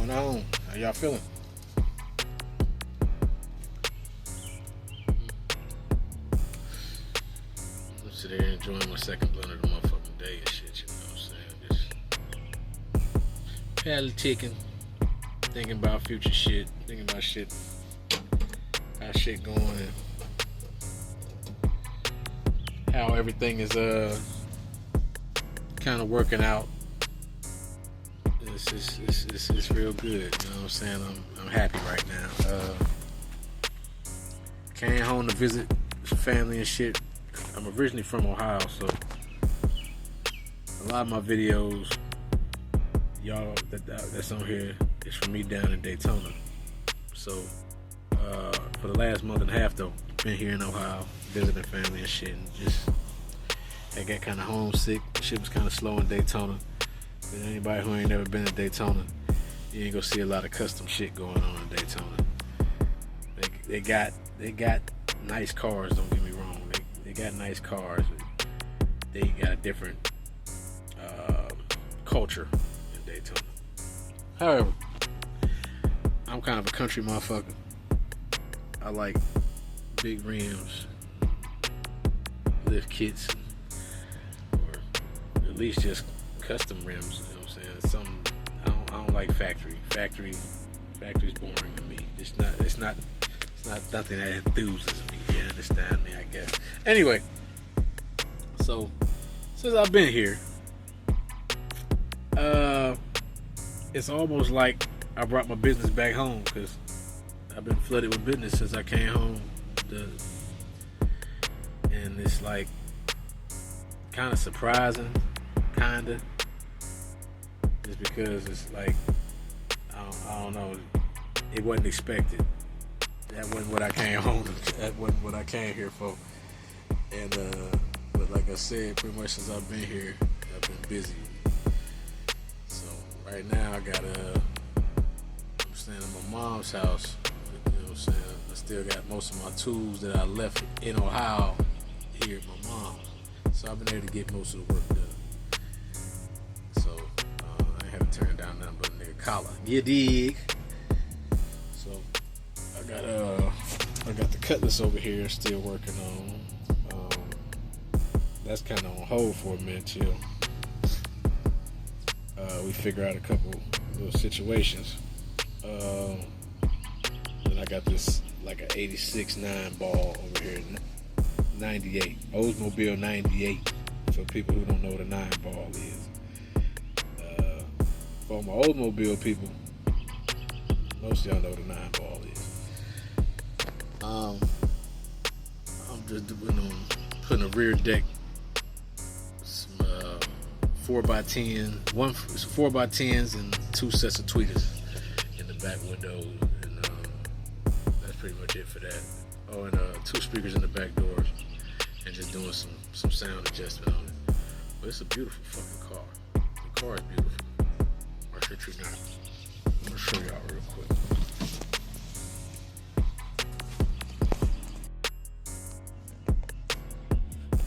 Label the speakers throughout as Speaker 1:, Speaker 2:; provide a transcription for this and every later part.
Speaker 1: going on? How y'all feeling? I'm sitting here enjoying my second blunt of the motherfucking day and shit, you know what I'm saying? Just politicking, thinking about future shit, thinking about shit, how shit going, and how everything is kind of working out. It's real good, you know what I'm saying? I'm happy right now. Came home to visit family and shit. I'm originally from Ohio, so a lot of my videos, y'all that's on here, is from me down in Daytona. So for the last month and a half though, been here in Ohio, visiting family and shit, and just I got kind of homesick. Shit was kind of slow in Daytona. And anybody who ain't never been to Daytona, you ain't gonna see a lot of custom shit going on in Daytona. They got nice cars. Don't get me wrong. They got nice cars. They got a different culture in Daytona. However, I'm kind of a country motherfucker. I like big rims, lift kits, or at least just custom rims. You know what I'm saying? I don't like factory. Factory's boring to me. It's not nothing that enthuses me. You understand me? I guess. Anyway, so since I've been here, it's almost like I brought my business back home, because I've been flooded with business since I came home. And it's like kind of surprising, kinda, just because it's like I don't know. It wasn't expected. That wasn't what I came home. That wasn't what I came here for. And but like I said, pretty much since I've been here, I've been busy. So right now I'm staying at my mom's house. You know what I'm saying? I still got most of my tools that I left in Ohio here at my mom's. So I've been able to get most of the work done. So I haven't turned down nothing but a nigga collar. You dig? So I got the cutlass over here still working on. That's kind of on hold for a minute till we figure out a couple little situations. Then I got this like an 86 9 ball over here, 98 Oldsmobile 98. For people who don't know what a 9 ball is, for my Oldsmobile people, most of y'all know what a 9 ball is. I'm just putting a rear deck, some 4x10, 4x10s and 2 sets of tweeters in the back windows, and that's pretty much it for that. Oh, and 2 speakers in the back doors, and just doing some sound adjustment on it. But it's a beautiful fucking car. The car is beautiful. Or shit you not. I'm gonna show y'all real quick.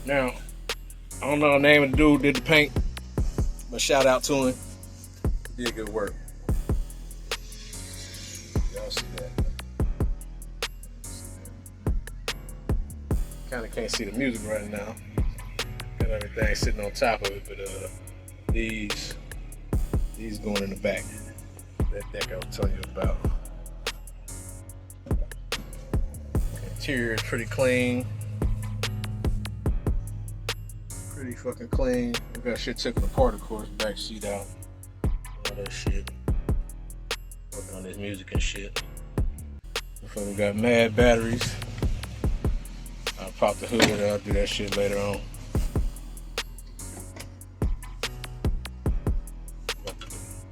Speaker 1: Now, I don't know the name of the dude who did the paint, but shout out to him. He did good work. Y'all see that? Kind of can't see the music right now. Got everything sitting on top of it, but these going in the back. That deck I was telling you about. Interior is pretty clean. Pretty fucking clean. We got shit taken apart, of course. Back seat out. All that shit. Working on this music and shit. We got mad batteries. I'll pop the hood. I'll do that shit later on.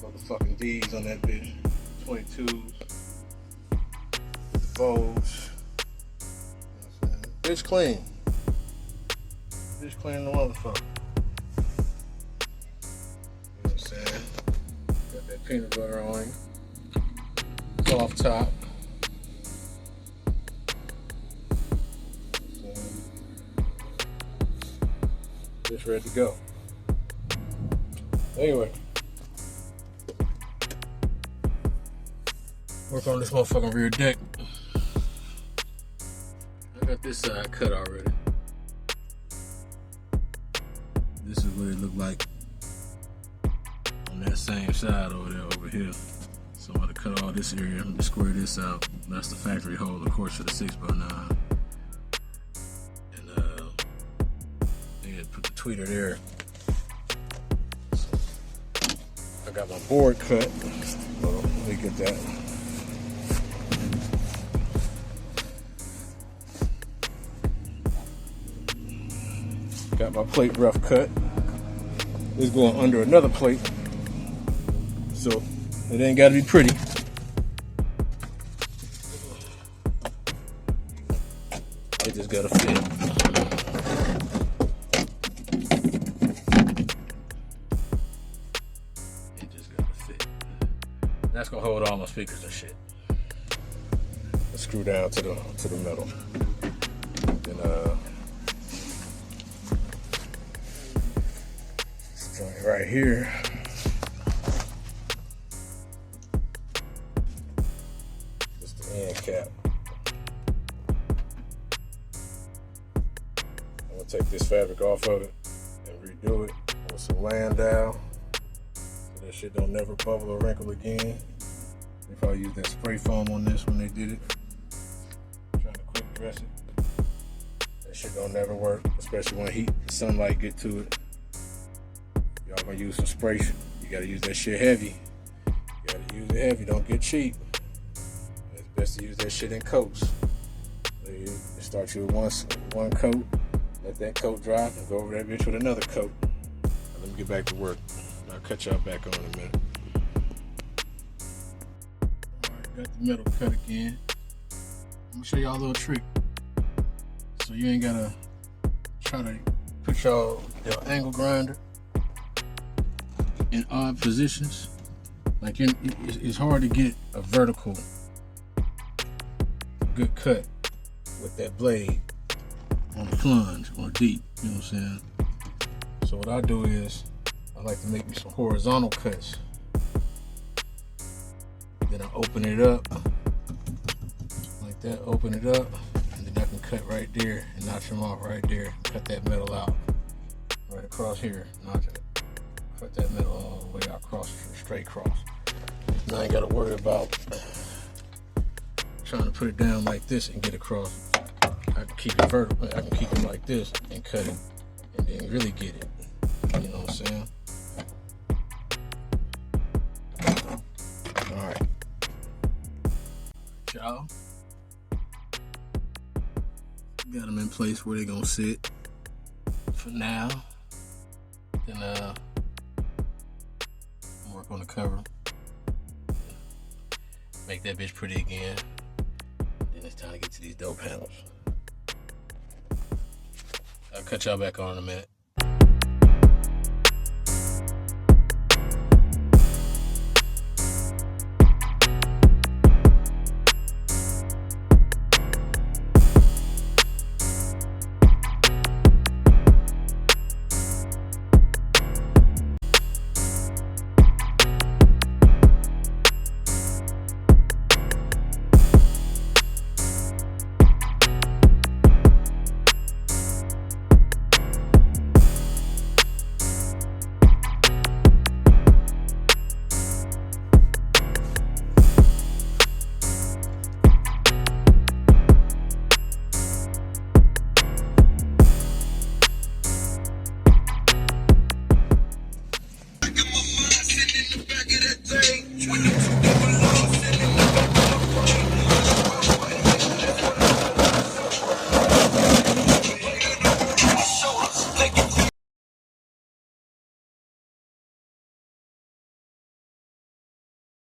Speaker 1: Motherfucking D's on that bitch. 22s. Bows. You know what I'm saying? Bitch clean. Bitch clean the motherfucker. You know what I'm saying? Got that peanut butter on him. Soft top. Just ready to go. Work on this motherfucking rear deck. I got this side cut already. This is what it looked like on that same side over there, over here. So I'm going to cut all this area and square this out. That's the factory hole, of course, for the 6x9. And yeah, put the tweeter there. So, I got my board cut. Well, let me get that. Got my plate rough cut. It's going under another plate, so it ain't got to be pretty. It just got to fit. It just got to fit. That's gonna hold all my speakers and shit. Let's screw down to the metal. Then joint right here. Just the end cap. I'm gonna take this fabric off of it and redo it with some Landau, so that shit don't never bubble or wrinkle again. They probably used that spray foam on this when they did it. Trying to quick dress it. That shit don't never work, especially when heat, sunlight get to it. Y'all gonna use some spray. You gotta use that shit heavy. You gotta use it heavy. Don't get cheap. It's best to use that shit in coats. So you start you with one coat. Let that coat dry and go over that bitch with another coat. Now, let me get back to work. I'll cut y'all back on in a minute. Alright, got the metal cut again. I'm gonna show y'all a little trick. So you ain't gotta try to put your angle grinder in odd positions. Like it's hard to get a vertical good cut with that blade on a plunge or deep, you know what I'm saying? So what I do is I like to make me some horizontal cuts. Then I open it up like that, open it up, and then I can cut right there and notch them off right there. Cut that metal out right across here, notch it. Cut that metal all the way out across, straight cross. Now I ain't gotta worry about trying to put it down like this and get across. I can keep it vertical. I can keep it like this and cut it, and then really get it. You know what I'm saying? All right, y'all. Got them in place where they gonna sit for now. Then work on the cover. Make that bitch pretty again. Then it's time to get to these door panels. I'll cut y'all back on in a minute.